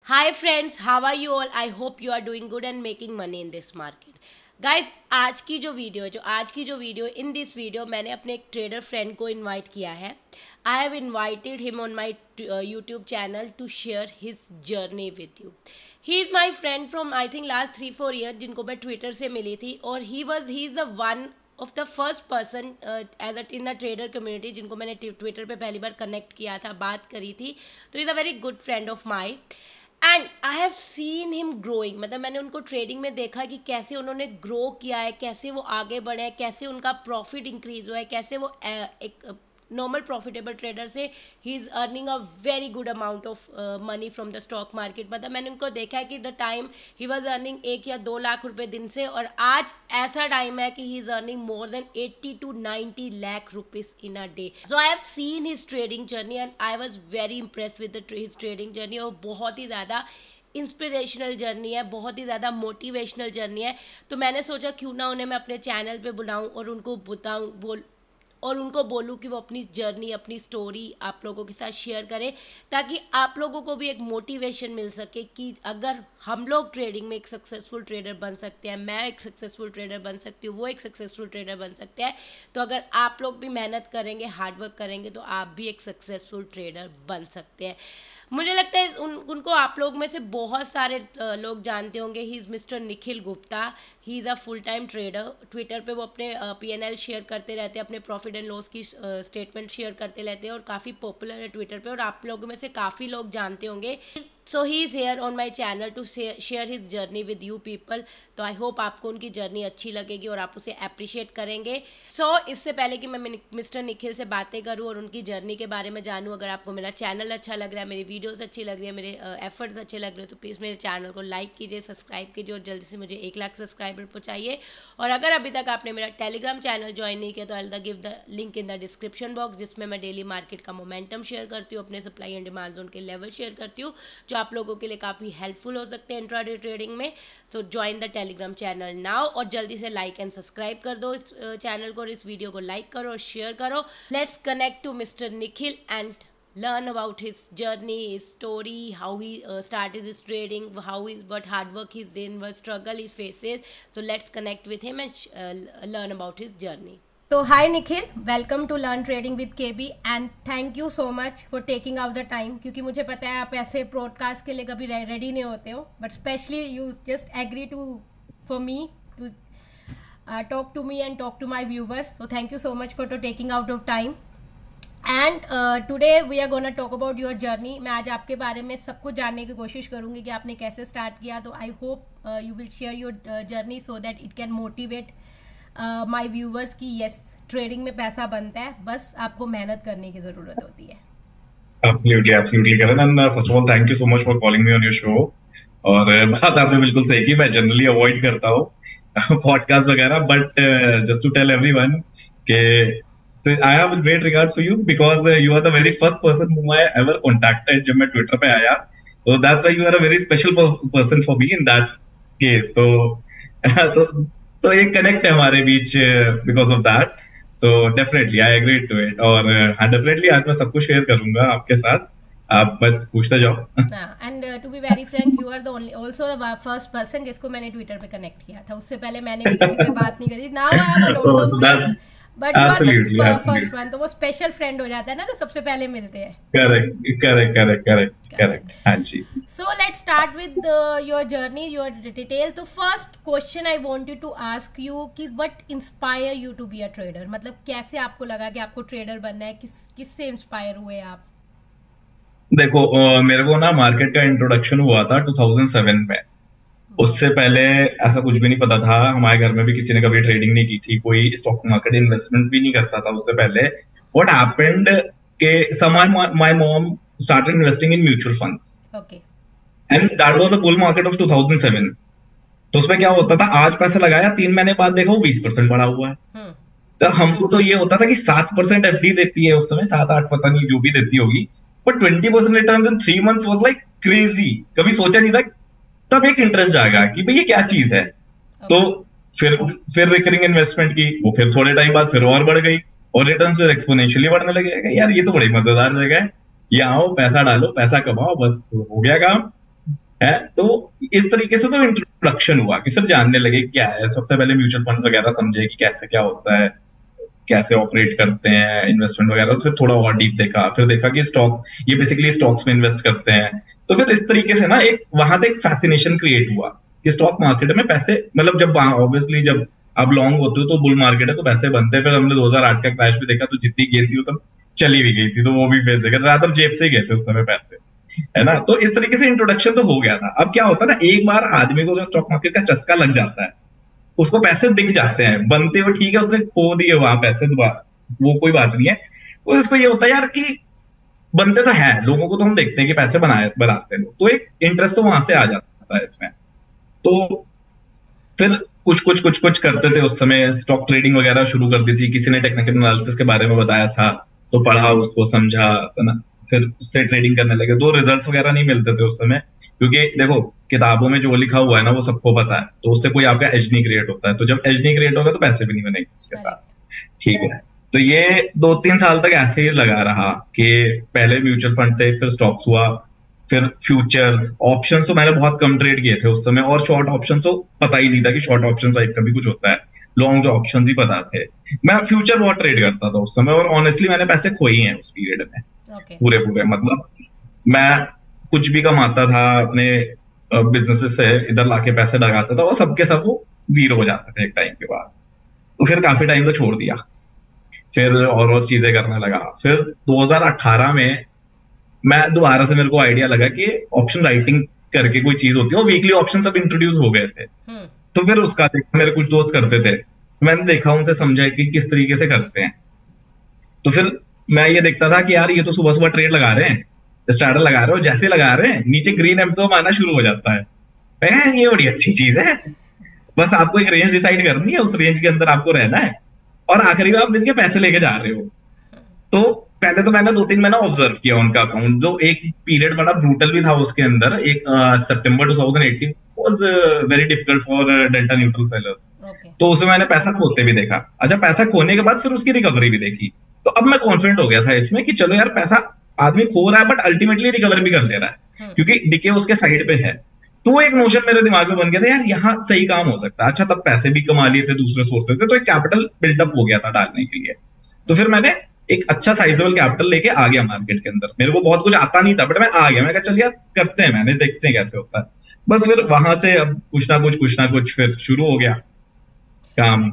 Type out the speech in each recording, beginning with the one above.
Hi friends, how are you all? I hope you are doing good and making money in this market. Guys आज की जो video in this video मैंने अपने एक trader friend को invite किया है. I have invited him on my YouTube channel to share his journey with you. He is my friend from I think last 3-4 year जिनको मैं ट्विटर से मिली थी, और he is the one of the first person as in the trader community जिनको मैंने Twitter पे पहली बार कनेक्ट किया था, बात करी थी. तो is a very good friend of my and I have seen him growing. मतलब मैंने उनको ट्रेडिंग में देखा कि कैसे उन्होंने ग्रो किया है, कैसे वो आगे बढ़े हैं, कैसे उनका प्रॉफिट इंक्रीज हुआ है, कैसे वो एक नॉर्मल प्रॉफिटेबल ट्रेडर से he is earning a very good amount of money from the stock market. मतलब मैंने उनको देखा है कि the time he was earning 1 या 2 लाख रुपए दिन से, और आज ऐसा टाइम है कि he is earning more than 80 to 90 lakh rupees in a day. So I have seen his trading journey and I was very impress with his trading journey. और बहुत ही ज़्यादा इंस्पिरेशनल जर्नी है, बहुत ही ज़्यादा मोटिवेशनल जर्नी है. तो मैंने सोचा क्यों ना उन्हें मैं अपने चैनल पे बुलाऊं और उनको बोलूं कि वो अपनी जर्नी, अपनी स्टोरी आप लोगों के साथ शेयर करें, ताकि आप लोगों को भी एक मोटिवेशन मिल सके कि अगर हम लोग ट्रेडिंग में एक सक्सेसफुल ट्रेडर बन सकते हैं, मैं एक सक्सेसफुल ट्रेडर बन सकती हूँ, वो एक सक्सेसफुल ट्रेडर बन सकते हैं, तो अगर आप लोग भी मेहनत करेंगे, हार्डवर्क करेंगे, तो आप भी एक सक्सेसफुल ट्रेडर बन सकते हैं. मुझे लगता है उनको आप लोग में से बहुत सारे लोग जानते होंगे. He is mister Nikhil Gupta. He is a full time trader. Twitter पे वो अपने P&L शेयर करते रहते हैं, अपने प्रॉफिट एंड लॉस की स्टेटमेंट शेयर करते रहते हैं, और काफ़ी पॉपुलर है ट्विटर पे, और आप लोगों में से काफ़ी लोग जानते होंगे. So he is here on my channel to share his journey with you people. तो आई होप आपको उनकी जर्नी अच्छी लगेगी और आप उसे अप्रिशिएट करेंगे. सो इससे पहले कि मैं मिस्टर निखिल से बातें करूं और उनकी जर्नी के बारे में जानूं, अगर आपको मेरा चैनल अच्छा लग रहा है, मेरी वीडियोस अच्छी लग रही है, मेरे एफर्ट्स अच्छे लग रहे हैं, तो प्लीज़ मेरे चैनल को लाइक कीजिए, सब्सक्राइब कीजिए, और जल्दी से मुझे 1 लाख सब्सक्राइबर पहुँचाइए. और अगर अभी तक आपने मेरा टेलीग्राम चैनल ज्वाइन नहीं किया तो I give the link in the description box, जिसमें मैं डेली मार्केट का मोमेंटम शेयर करती हूँ, अपने सप्लाई एंड डिमांड जोन के लेवल शेयर करती हूँ, जो आप लोगों के लिए काफ़ी हेल्पफुल हो सकते हैं इंट्राडे ट्रेडिंग में. सो join the Telegram channel now, और जल्दी से लाइक एंड सब्सक्राइब कर दो इस चैनल को, और इस वीडियो को लाइक करो और शेयर करो. Let's connect to Mister Nikhil and learn about his journey, his story, how he started his trading, what hard work he's in, what struggle he faces. So let's connect with him and learn about his journey. So hi Nikhil, welcome to Learn Trading with KB and thank you so much for taking out the time, क्योंकि मुझे पता है आप ऐसे broadcast के लिए कभी ready नहीं होते हो, but specially you just agree for me to talk to me and talk to my viewers. So thank you so much for taking out of time. And today we are gonna talk about your journey. मैं आज आपके बारे में सब कुछ जानने की कोशिश करूंगी कि आपने कैसे स्टार्ट किया. तो I hope you will share your journey so that it can motivate my viewers कि यस, ट्रेडिंग में पैसा बनता है, बस आपको मेहनत करने की ज़रूरत होती है. Absolutely, Karan. And first of all, thank you so much for calling me on your show. और बात आपने बिल्कुल सही की. मैं जनरली अवॉइड करता हूँ पॉडकास्ट वगैरह, but just to tell everyone के So I have great regards for you because you are the very first person whom I ever contacted जब मैं Twitter पे आया. So that's why you are a very special person for me in that case. तो एक connect है हमारे बीच because of that. So definitely I agree to it. और हाँ, definitely आज मैं सब कुछ शेयर करूंगा आपके साथ. आप बस पूछते जाओ. And to be very frank, you are the only also the first person जिसको मैंने ट्विटर पे कनेक्ट किया था. उससे पहले मैंने भी किसी से बात नहीं करी. Now I have a lot of friends, but first one, तो वो स्पेशल फ्रेंड हो जाता है ना, तो सबसे पहले मिलते हैं. करेक्ट. हाँ जी. So let's start with your journey, your detail. तो first question I wanted to ask you कि what inspire you to be a trader. मतलब कैसे आपको लगा कि आपको ट्रेडर बनना है, किससे इंस्पायर हुए आप? देखो, मेरे को ना मार्केट का इंट्रोडक्शन हुआ था 2007 में. उससे पहले ऐसा कुछ भी नहीं पता था. हमारे घर में भी किसी ने कभी ट्रेडिंग नहीं की थी, कोई स्टॉक मार्केट इन्वेस्टमेंट भी नहीं करता था उससे पहले. व्हाट हैपेंड के my mom started investing in mutual funds. Okay. And that was a bull market of 2007. तो उसमें क्या होता था, आज पैसा लगाया, 3 महीने बाद देखा वो 20% बढ़ा हुआ है. तो हमको तो ये होता था कि 7% एफडी देती है उस समय, 7-8 पता नहीं जो भी देती होगी, but 20% return in 3 months was like crazy. कभी सोचा नहीं था. तब एक इंटरेस्ट जागा कि भाई ये क्या चीज है. तो फिर रिकरिंग इन्वेस्टमेंट की, वो फिर थोड़े टाइम बाद फिर और बढ़ गई, और रिटर्न्स फिर एक्सपोनेंशियली बढ़ने लगे. यार ये तो बड़ी मजेदार जगह है, ये आओ, पैसा डालो, पैसा कमाओ, बस हो गया काम. है। तो इस तरीके से तो इंट्रोडक्शन हुआ कि फिर जानने लगे क्या है। सबसे पहले म्यूचुअल फंड्स वगैरह समझे कि कैसे क्या होता है, कैसे ऑपरेट करते हैं, इन्वेस्टमेंट वगैरह। तो फिर थोड़ा और डीप देखा, फिर देखा कि स्टॉक्स, ये बेसिकली स्टॉक्स में इन्वेस्ट करते हैं। तो फिर इस तरीके से ना एक वहां से एक फैसिनेशन क्रिएट हुआ कि स्टॉक मार्केट में पैसे, मतलब जब ऑब्वियसली जब आप लॉन्ग होते हो तो बुल मार्केट है तो पैसे बनते हैं। फिर हमने 2008 का क्रैश भी देखा, तो जितनी गेंद थी वो सब चली भी गई थी, तो वो भी फेस देखा, ज्यादातर जेब से ही गए थे उस समय पैसे, है ना। तो इस तरीके से इंट्रोडक्शन तो हो गया था। अब क्या होता है ना, एक बार आदमी को अगर स्टॉक मार्केट का चस्का लग जाता है, उसको पैसे दिख जाते हैं बनते हुए, ठीक है उसने खो दिए वहां पैसे दोबारा, वो कोई बात नहीं है। तो इसको ये होता है यार कि बनते तो है, लोगों को तो हम देखते हैं कि पैसे बनाते हैं लोग, तो एक इंटरेस्ट तो वहां से आ जाता है इसमें। तो फिर कुछ करते थे उस समय, स्टॉक ट्रेडिंग वगैरह शुरू कर दी थी, किसी ने टेक्निकल एनालिसिस के बारे में बताया था तो पढ़ा उसको, समझा, है ना। फिर उससे ट्रेडिंग करने लगे। दो रिजल्ट्स वगैरह नहीं मिलते थे उस समय, क्योंकि देखो किताबों में जो लिखा हुआ है ना वो सबको पता है, तो उससे कोई आपका एज नहीं क्रिएट होता है। तो जब एज नहीं क्रिएट होगा तो पैसे भी नहीं बनेंगे उसके साथ, ठीक है। तो ये 2-3 साल तक ऐसे ही लगा रहा कि पहले म्यूचुअल फंड थे, फिर स्टॉक्स हुआ, फिर फ्यूचर्स। ऑप्शन तो मैंने बहुत कम ट्रेड किए थे उस समय, और शॉर्ट ऑप्शन तो पता ही नहीं था कि शॉर्ट ऑप्शन टाइप का भी कुछ होता है। लॉन्ग जो ऑप्शन ही पता थे। मैं फ्यूचर बहुत ट्रेड करता था उस समय, और ऑनेस्टली मैंने पैसे खोए हैं उस पीरियड में, पूरे पूरे। मतलब मैं कुछ भी कमाता था अपने बिजनेस से, इधर लाके पैसे लगाता था, और सबके सब वो जीरो हो जाते थे एक टाइम के बाद। तो फिर काफी टाइम तो छोड़ दिया, फिर और चीजें करने लगा। फिर 2018 में मैं दोबारा से, मेरे को आइडिया लगा कि ऑप्शन राइटिंग करके कोई चीज होती है, और वीकली ऑप्शन सब इंट्रोड्यूस हो गए थे। तो फिर उसका देखा, मेरे कुछ दोस्त करते थे, मैंने देखा, उनसे समझा कि किस तरीके से करते हैं। तो फिर मैं ये देखता था कि यार ये तो सुबह सुबह ट्रेड लगा रहे हैं, स्टार्टर लगा रहे हो, जैसे लगा रहे हैं नीचे ग्रीन एम्पो आना शुरू हो जाता है। ये बड़ी अच्छी चीज है, बस आपको एक रेंज डिसाइड करनी है, उस रेंज के अंदर आपको रहना है, और आखिरी में आप दिन के पैसे लेके जा रहे हो। तो पहले तो मैंने 2-3 महीना ऑब्जर्व किया उनका अकाउंट, जो एक पीरियड बड़ा ब्रूटल भी था उसके अंदर। एक सितंबर 2018 was very difficult for delta neutral sellers. तो उसमें मैंने पैसा खोते भी देखा। अच्छा, पैसा खोने के बाद फिर उसकी रिकवरी भी देखी। तो अब मैं कॉन्फिडेंट हो गया था इसमें कि चलो यार, पैसा आदमी खो रहा है बट अल्टीमेटली रिकवर भी कर ले रहा है, क्योंकि डीके उसके साइड पे है। तो वो एक नोशन मेरे दिमाग में बन गया था, यार यहाँ सही काम हो सकता है। अच्छा, तब पैसे भी कमा लिए थे दूसरे सोर्सेज से, तो एक कैपिटल बिल्डअप हो गया था डालने के लिए। तो फिर मैंने एक अच्छा साइजेबल कैपिटल लेके आ गया मार्केट के अंदर। मेरे को बहुत कुछ आता नहीं था, बट मैं आ गया। मैं कहा चल यार करते हैं, मैंने देखते हैं कैसे होता है। बस फिर वहां से अब कुछ ना कुछ फिर शुरू हो गया काम।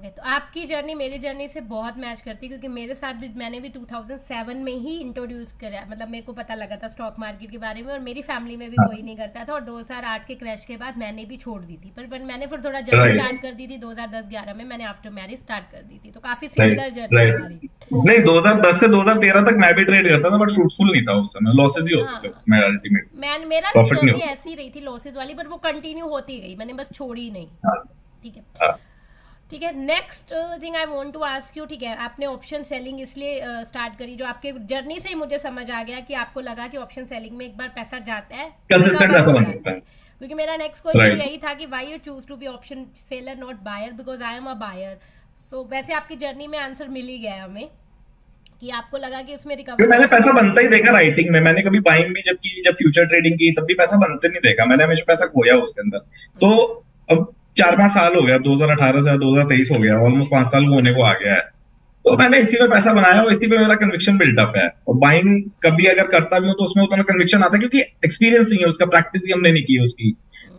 तो आपकी जर्नी मेरी जर्नी से बहुत मैच करती है, क्योंकि मेरे साथ भी, मैंने भी 2007 में ही इंट्रोड्यूस करा, मतलब मेरे को पता लगा था स्टॉक मार्केट के बारे में, और मेरी फैमिली में भी कोई नहीं करता था। और 2008 के क्रैश के बाद मैंने भी छोड़ दी थी, पर मैंने फिर थोड़ा जल्दी स्टार्ट कर दी थी। 2010-11 में मैंने आफ्टर मैरिज स्टार्ट कर दी थी। तो काफी सिमिलर जर्नी हमारी। नहीं, 2010 से 2013 तक मैं भी ट्रेड करता था, बट फ्रूटफुल नहीं था उस समय, लॉसेस ही होते थे उसमें अल्टीमेटली। मेरा जर्नी ऐसी रही थी लॉसेस वाली, बट वो कंटिन्यू होती गई, मैंने बस छोड़ी नहीं। ठीक है, ठीक है। Next thing I want to ask you, ठीक है, आपने ऑप्शन सेलिंग इसलिए स्टार्ट करी, जो आपके जर्नी से ही मुझे समझ आ गया कि आपको लगा कि ऑप्शन सेलिंग में एक बार पैसा जाता है, कंसिस्टेंट पैसा बन जाता है। क्योंकि मेरा नेक्स्ट क्वेश्चन यही था कि why you choose to be option seller not buyer, because I am a buyer. So वैसे आपकी जर्नी में आंसर मिल ही गया हमें कि आपको लगा कि उसमें रिकवरी। मैंने पैसा बनता ही देखा राइटिंग में। मैंने कभी बाइंग भी जब की, जब फ्यूचर ट्रेडिंग की, तब भी पैसा बनते नहीं देखा। मैंने हमेशा पैसा खोया उसके अंदर। तो अब 4-5 साल हो गया, 2018 से 2023 हो गया, ऑलमोस्ट 5 साल होने को आ गया है। तो मैंने इसी में पैसा बनाया और इसी पे मेरा कन्विक्शन बिल्डअप है। और बाइंग कभी अगर करता भी हूँ तो उसमें उतना कन्विक्शन आता है, क्योंकि एक्सपीरियंस नहीं है उसका, प्रैक्टिस ही हमने नहीं की है उसकी।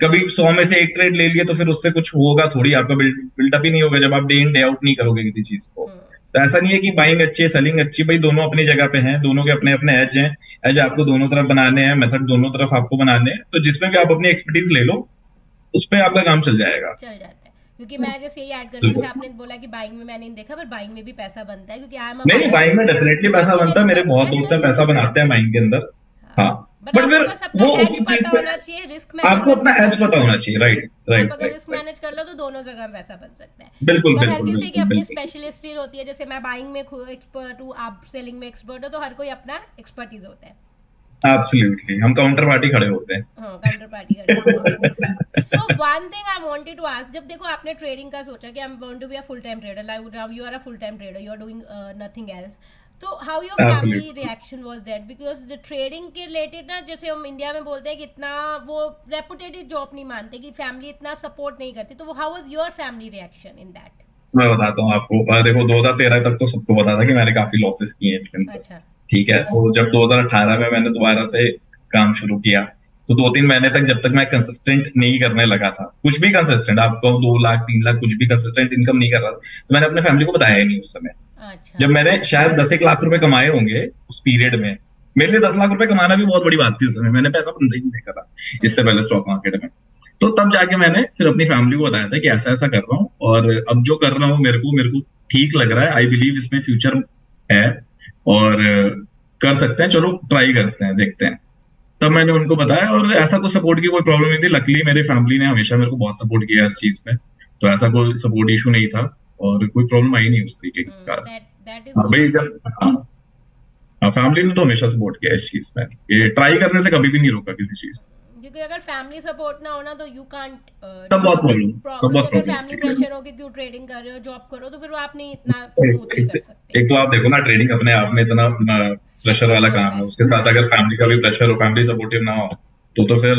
कभी 100 में से एक ट्रेड ले लिया तो फिर उससे कुछ होगा थोड़ी, आपका बिल्डअप ही नहीं होगा जब आप डे इन डे आउट नहीं करोगे किसी चीज को। तो ऐसा नहीं है कि बाइंग अच्छी है सेलिंग अच्छी, भाई दोनों अपनी जगह पे हैं, दोनों के अपने अपने एज हैं। एज आपको दोनों तरफ बनाने हैं, मेथड दोनों तरफ आपको बनाने हैं। तो जिसमें भी आप अपनी एक्सपर्टीज ले लो, उस पर आपका काम चल जाएगा, चल जाता है। क्योंकि मैं जैसे यही ऐड कर रही थी, आपने बोला कि बाइंग में मैंने नहीं देखा, पर बाइंग में भी पैसा बनता है, क्योंकि नहीं, बाइंग में डेफिनेटली पैसा बनता है। मेरे बहुत दोस्त हैं पैसा बनाते हैं बाइंग के अंदर। हाँ, बट फिर वो उसी चीज पे आपको अपना एज पता होना चाहिए। राइट राइट, अगर रिस्क मैनेज कर लो तो दोनों जगह पैसा बन सकता है। बिल्कुल हर किसी की अपनी स्पेशलिस्टीज होती है। जैसे मैं बाइंग में एक्सपर्ट हूँ, आप सेलिंग में एक्सपर्ट हो, तो हर कोई अपना एक्सपर्टीज होता है। Absolutely, हम काउंटर पार्टी खड़े होते हैं। काउंटर पार्टी खड़े होते हैं। So one thing I wanted to ask, जब देखो आपने ट्रेडिंग का सोचा कि I'm going to be a full time trader, like now you are a full time trader, you are doing nothing else. तो how your family reaction was that, because the trading के related ना, जैसे हम India में बोलते हैं कि इतना वो रेपुटेटेड जॉब नहीं मानते, कि फैमिली इतना सपोर्ट नहीं करती, तो how was your family reaction in that? मैं बताता हूँ आपको। देखो 2013 तक तो सबको पता था कि मैंने काफी लॉसेस किए हैं इसके अंदर। अच्छा। ठीक है, तो जब 2018 में मैंने दोबारा से काम शुरू किया, तो 2-3 महीने तक जब तक मैं कंसिस्टेंट नहीं करने लगा था, कुछ भी कंसिस्टेंट, आपको 2 लाख 3 लाख कुछ भी कंसिस्टेंट इनकम नहीं कर रहा था, तो मैंने अपने फैमिली को बताया ही नहीं उस समय। अच्छा। जब मैंने शायद 10 लाख रुपए कमाए होंगे उस पीरियड में, मेरे लिए 10 लाख रुपए कमाना भी बहुत बड़ी बात थी उस समय, मैंने पैसा बंदा ही नहीं देखा था इससे पहले स्टॉक मार्केट में। तो तब जाके मैंने फिर अपनी फैमिली को बताया था कि ऐसा ऐसा कर रहा हूँ, और अब जो कर रहा हूँ मेरे को ठीक लग रहा है, आई बिलीव इसमें फ्यूचर है और कर सकते हैं, चलो ट्राई करते हैं, देखते हैं। तब मैंने उनको बताया, और ऐसा कोई सपोर्ट की कोई प्रॉब्लम नहीं थी। लकीली मेरी फैमिली ने हमेशा मेरे को बहुत सपोर्ट किया हर चीज में, तो ऐसा कोई सपोर्ट इशू नहीं था और कोई प्रॉब्लम आई नहीं उस तरीके की खास। भाई जब फैमिली ने तो हमेशा सपोर्ट किया इस चीज में, ये ट्राई करने से कभी भी नहीं रोका किसी चीज, क्योंकि अगर फैमिली सपोर्ट ना हो ना तो यू कांट, तब बहुत प्रॉब्लम। अगर फैमिली प्रेशर हो कि क्यों ट्रेडिंग कर रहे हो, जॉब करो, तो फिर वो आप नहीं इतना स्मूथली कर सकते। एक तो आप देखो ना, ट्रेडिंग अपने आप में इतना प्रेशर वाला काम है, उसके साथ अगर फैमिली का भी प्रेशर हो, फैमिली सपोर्टिव ना हो, तो फिर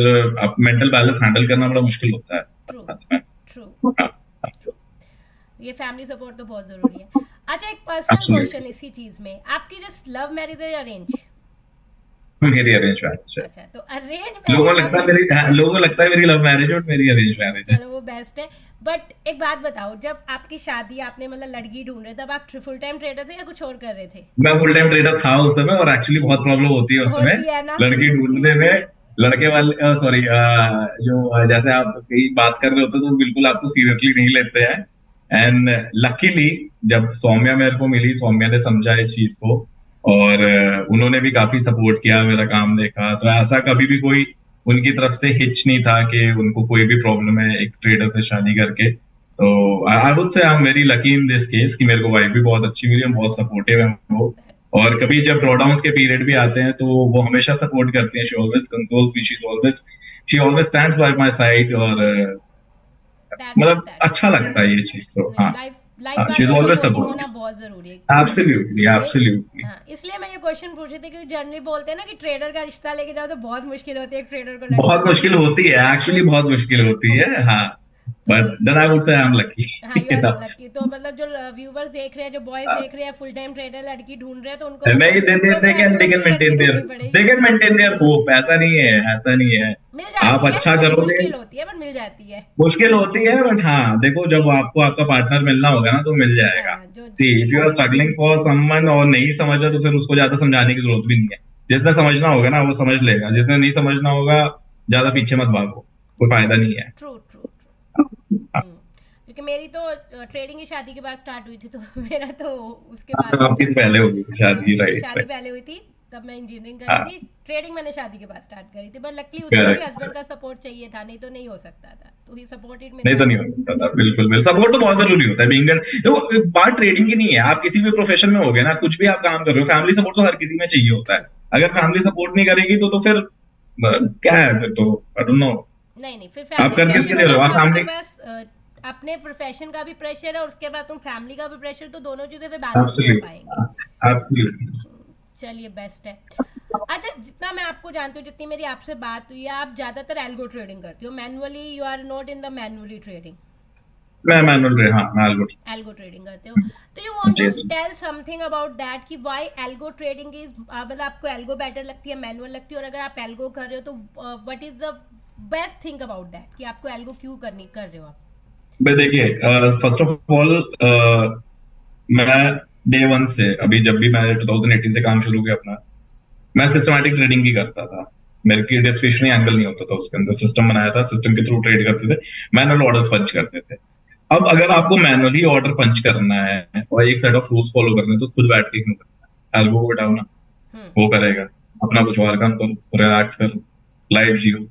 आप मेंटल बैलेंस हैंडल करना बड़ा मुश्किल होता है। ट्रू। ये फैमिली सपोर्ट तो बहुत जरूरी है। अच्छा, एक पर्सनल क्वेश्चन इसी चीज में, आपकी जस्ट लव मैरिज है या अरेंज? मेरी अरेंज मैरिज है। अच्छा, तो अरेंज लोगों को लगता है मेरी लव मैरिज है, मेरी अरेंज मैरिज है। चलो वो बेस्ट है। बट एक बात बताओ, जब आपकी शादी, आपने मतलब लड़की ढूंढ रहे, तब आप फुल टाइम ट्रेडर थे या कुछ और कर रहे थे? मैं फुल टाइम ट्रेडर था उस समय, और एक्चुअली बहुत प्रॉब्लम होती है उस समय लड़की ढूंढने में। लड़के वाले सॉरी, जो जैसे आप कहीं बात कर रहे होते तो बिल्कुल आपको सीरियसली नहीं लेते हैं। एंड लकीली जब सौम्या मेरे को मिली, सौम्या ने समझा इस चीज को, और उन्होंने भी काफी सपोर्ट किया, मेरा काम देखा, तो ऐसा कभी भी कोई उनकी तरफ से हिच नहीं था कि उनको कोई भी प्रॉब्लम है एक ट्रेडर से शादी करके। तो आई would say I am very lucky in this case कि मेरे को वाइफ भी बहुत अच्छी मिली, बहुत सपोर्टिव है वो। और कभी जब ड्रॉडाउन के पीरियड भी आते हैं तो वो हमेशा सपोर्ट करती हैं। She always consoles me, she always stands by my side, और मतलब अच्छा लगता है ये चीज। तो हाँ, शी इज ऑलवेज सपोर्टिव, बहुत जरूरी है। एब्सोल्युटली। इसलिए मैं ये क्वेश्चन पूछ रही थी कि जनरली बोलते हैं ना कि ट्रेडर का रिश्ता लेके जाओ तो बहुत मुश्किल होती है, एक ट्रेडर को बहुत मुश्किल होती है, एक्चुअली बहुत मुश्किल होती है। हाँ, but then I would say I am lucky. हाँ, यू आर लकी। तो मतलब जो व्यूअर्स देख रहे हैं, जो बॉयज देख रहे हैं, फुल टाइम ट्रेडर लड़की ढूंढ रहे हैं, तो उनको नहीं, they can maintain their hope। ऐसा नहीं है, आप अच्छा करोगे, मुश्किल होती है बट मिल जाती है, मुश्किल होती है बट हाँ, देखो जब आपको आपका पार्टनर मिलना होगा ना तो मिल जाएगा। See, if you are struggling for someone और नहीं समझा, तो फिर उसको ज्यादा समझाने की जरूरत भी नहीं है। जिसने समझना होगा ना वो समझ लेगा, जिसने नहीं समझना होगा ज्यादा पीछे मत भागो, कोई फायदा नहीं है। ट्रू। क्योंकि मेरी तो ट्रेडिंग की शादी के बाद स्टार्ट हुई थी, तो मेरा तो उसके बाद आपकी पहले हुई शादी, राइट? शादी पहले हुई थी, तब मैं इंजीनियरिंग कर रही थी। ट्रेडिंग मैंने शादी के बाद स्टार्ट करी थी, बट लकीली उसमें भी हस्बैंड का सपोर्ट चाहिए था, नहीं तो नहीं हो सकता था। तो ही सपोर्टेड मी। नहीं तो नहीं हो सकता था, बिल्कुल। सपोर्ट तो बहुत जरूरी होता है। देखो बात ट्रेडिंग की नहीं है, आप किसी भी प्रोफेशन में हो गए ना, कुछ भी आप काम कर रहे हो, फैमिली सपोर्ट तो हर किसी में चाहिए होता है। अगर फैमिली सपोर्ट नहीं करेगी तो फिर क्या है, फिर तो आई डोंट नो। नहीं, फिर आप कर किसके लिए रहे हो? आप अपने प्रोफेशन का भी प्रेशर है और उसके बाद तुम फैमिली का भी प्रेशर, तो दोनों चीजें पे बैलेंस कर पाएंगे। चलिए, बेस्ट है। अच्छा, जितना मैं आपको जानती हूँ, जितनी मेरी आपसे बात हुई है, आप ज्यादातर एल्गो ट्रेडिंग करती हो manually, you are not in the manually trading? मैं मैनुअल, हाँ, मैं एल्गो ट्रेडिंग करते हो। तो you want to tell something about that कि व्हाई एल्गो ट्रेडिंग इज, मतलब आपको एल्गो बेटर लगती है, मैनुअल लगती है, और अगर आप एल्गो कर रहे हो तो what is the best thing about that कि आपको एल्गो क्यों कर रहे हो आप? भाई देखिए, फर्स्ट ऑफ ऑल मैं डे 1 से, अभी जब भी मैं 2018 से काम शुरू किया अपना, मैं सिस्टमैटिक ट्रेडिंग की करता था। मेरे की डिस्क्रिप्शनरी एंगल नहीं होता था उसके अंदर, सिस्टम बनाया था, सिस्टम के थ्रू ट्रेड करते थे, मैनुअल ऑर्डर्स पंच करते थे। अब अगर आपको मैनुअली ऑर्डर पंच करना है और एक सेट ऑफ रूल्स फॉलो करने हैं, तो खुद बैठ के क्यों करना है? एल्गो को बैठाओ ना, वो करेगा। अपना कुछ और काम करो, रिलैक्स करो, लाइफ जियो।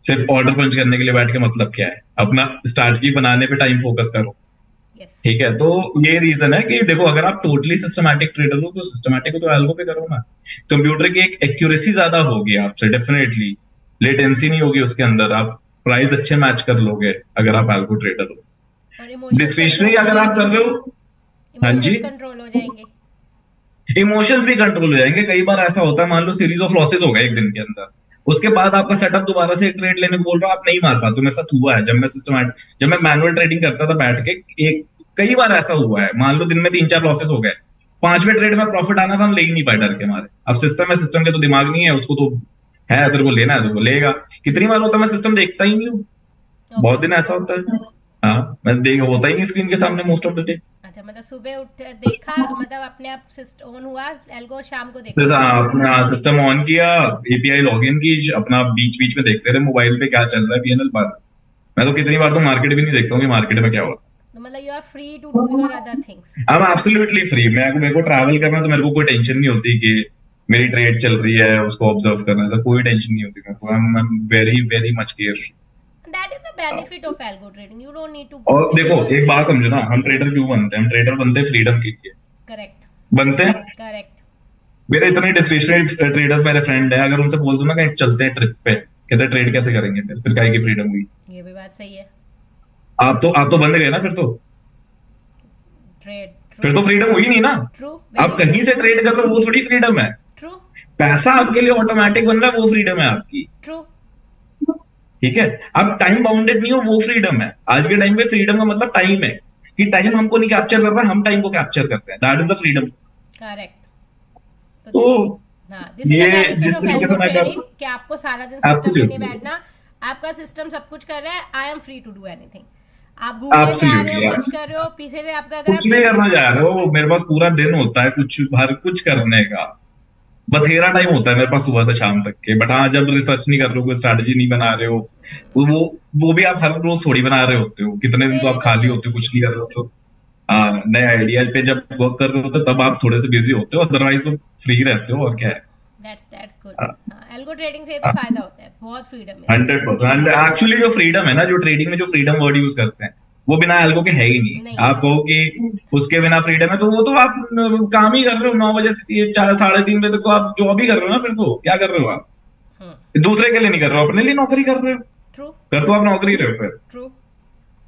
सिर्फ ऑर्डर पंच करने के लिए बैठ के मतलब क्या है? अपना स्ट्रैटेजी बनाने पे टाइम फोकस करो। ठीक है, तो ये रीजन है कि देखो, अगर आप टोटली सिस्टमैटिक ट्रेडर हो तो सिस्टमैटिक को तो एल्गो पे करो ना। कंप्यूटर की एक एक्यूरेसी ज्यादा होगी आपसे, डेफिनेटली लेटेंसी नहीं होगी उसके अंदर, आप प्राइस अच्छे मैच कर लोगे अगर आप एल्गो ट्रेडर हो। डिस्क्रिप्शनरी अगर आप कर रहे हो, हाँ जी, कंट्रोल हो जाएंगे। इमोशंस भी कंट्रोल हो जाएंगे। कई बार ऐसा होता है, मान लो सीरीज ऑफ लॉसेज हो गए एक दिन के अंदर, उसके बाद आपका सेटअप दोबारा से एक ट्रेड लेने को बोल रहा हूँ, आप नहीं मार पाते। मेरे साथ हुआ है जब मैं मैनुअल ट्रेडिंग करता था बैठ के, एक कई बार ऐसा हुआ है। मान लो दिन में 3-4 लॉसेज हो गए, 5वें ट्रेड में प्रॉफिट आना था, हम ले ही नहीं पाए डर के मारे। अब सिस्टम है, सिस्टम के तो दिमाग नहीं है, उसको तो है, तेरे को लेना है तो वो लेगा। कितनी बार होता है मैं सिस्टम देखता ही नहीं हूँ, बहुत दिन ऐसा होता है। हाँ, मैं देख होता ही नहीं स्क्रीन के सामने मोस्ट ऑफ द डे। अच्छा, मतलब सुबह उठ देखा, मतलब अपने आप ऑन हुआ एल्गो, शाम को देखा। जैसा अपना सिस्टम ऑन किया, एपीआई लॉगिन की, अपना बीच बीच में देखते रहे मोबाइल पे क्या चल रहा है, पीएनएल बस। मैं तो कितनी बार तो मार्केट भी नहीं देखता हूँ कि मार्केट में क्या हो रहा है। तो मतलब you are free to do your other things. I am absolutely free. मेरे को ट्रैवल करना, तो मेरे को कोई टेंशन नहीं होती कि मेरी ट्रेड चल रही है, उसको ऑब्जर्व करना, ऐसा कोई टेंशन नहीं होती मेरे को। I am very very much care. That is the benefit of algo trading, you don't need to. और देखो एक बात समझो ना, हम ट्रेडर क्यों बनते हैं? हम ट्रेडर बनते हैं फ्रीडम के लिए। करेक्ट। बनते हैं। करेक्ट। मेरे इतने डिस्क्रिशनरी ट्रेडर्स मेरे फ्रेंड है, अगर उनसे बोल दो ना कहीं चलते हैं ट्रिप पे, कहते ट्रेड कैसे करेंगे? फिर काहे की फ्रीडम हुई? ये भी बात सही है। आप तो बंद गए ना फिर तो। ट्रेड फिर तो फ्रीडम हुई नहीं ना। ट्रू। आप कहीं से ट्रेड कर रहे हो, वो थोड़ी फ्रीडम है। ट्रू। पैसा आपके लिए ऑटोमेटिक बन रहा है, वो फ्रीडम है आपकी। ट्रू। ठीक है, आप टाइम बाउंडेड नहीं हो, वो फ्रीडम है। आज के टाइम पे फ्रीडम का मतलब टाइम है, कि टाइम हमको नहीं कैप्चर कर रहा, हम टाइम को कैप्चर करते हैं। That is the freedom. Correct. तो ये जिस तरीके से मैं कर, कि आपको सारा दिन सिस्टम में नहीं बैठना, आपका सिस्टम सब कुछ कर रहा है। I am free to do anything. आप घूमने जा रहे हो, कुछ कर रहे हो, पीछे से आपका अगर कुछ नहीं करना जा रहे हो, मेरे पास पूरा दिन होता है कुछ हर कुछ करने का। बथेरा टाइम होता है मेरे पास सुबह से शाम तक के। बट हाँ, जब रिसर्च नहीं कर रहे हो, कोई स्ट्रैटेजी नहीं बना रहे हो, वो भी आप हर रोज थोड़ी बना रहे होते हो। कितने दिन तो आप खाली होते हो, कुछ नहीं कर रहे होते हो। हाँ, नए आइडियाज पे जब वर्क कर रहे होते हो तब आप थोड़े से बिजी होते हो, अदरवाइज तो फ्री रहते हो। और क्या है, दैट्स गुड। एल्गो ट्रेडिंग से तो फायदा होता है, बहुत फ्रीडम है। 100%। एक्चुअली जो फ्रीडम है ना, जो ट्रेडिंग में जो फ्रीडम वर्ड यूज करते हैं, वो बिना एल्गो के है ही नहीं। आप कहो कि उसके बिना फ्रीडम है, तो वो तो आप काम ही कर रहे हो 9 बजे से 3:30 बजे तक, तो आप जॉब ही कर रहे हो ना। फिर तो क्या कर रहे हो आप? दूसरे के लिए नहीं कर रहे हो, अपने लिए नौकरी कर रहे हो। ट्रू। फिर तो आप नौकरी रहे हो। फिर ट्रू,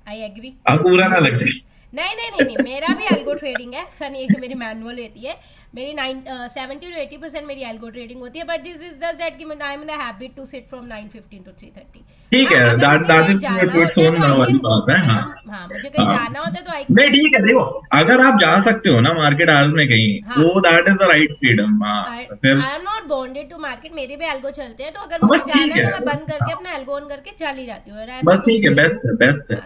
आई एग्री। आपको बुरा ना लग जाए। नहीं, मेरा भी एल्गो ट्रेडिंग है। सन ये कि मेरी मैनुअल रहती है, मेरी 70 to 80% मेरी एल्गो ट्रेडिंग होती है। But this is just that कि I am in the habit to sit from 9:15 to 3:30। ठीक है, दैट इज इट्स ओन वाली बात है। हाँ, मुझे कहीं जाना होता है तो आई नहीं, ठीक है। देखो, अगर आप जा सकते हो ना मार्केट आवर्स में कहीं, तो that is the right freedom. फिर I am not bonded to market, मेरे भी एल्गो चलते हैं, तो अगर मुझे जाना है तो मैं बंद करके अपना एल्गो ऑन करके चल ही जाती हूँ। बस ठीक है, बेस्ट है।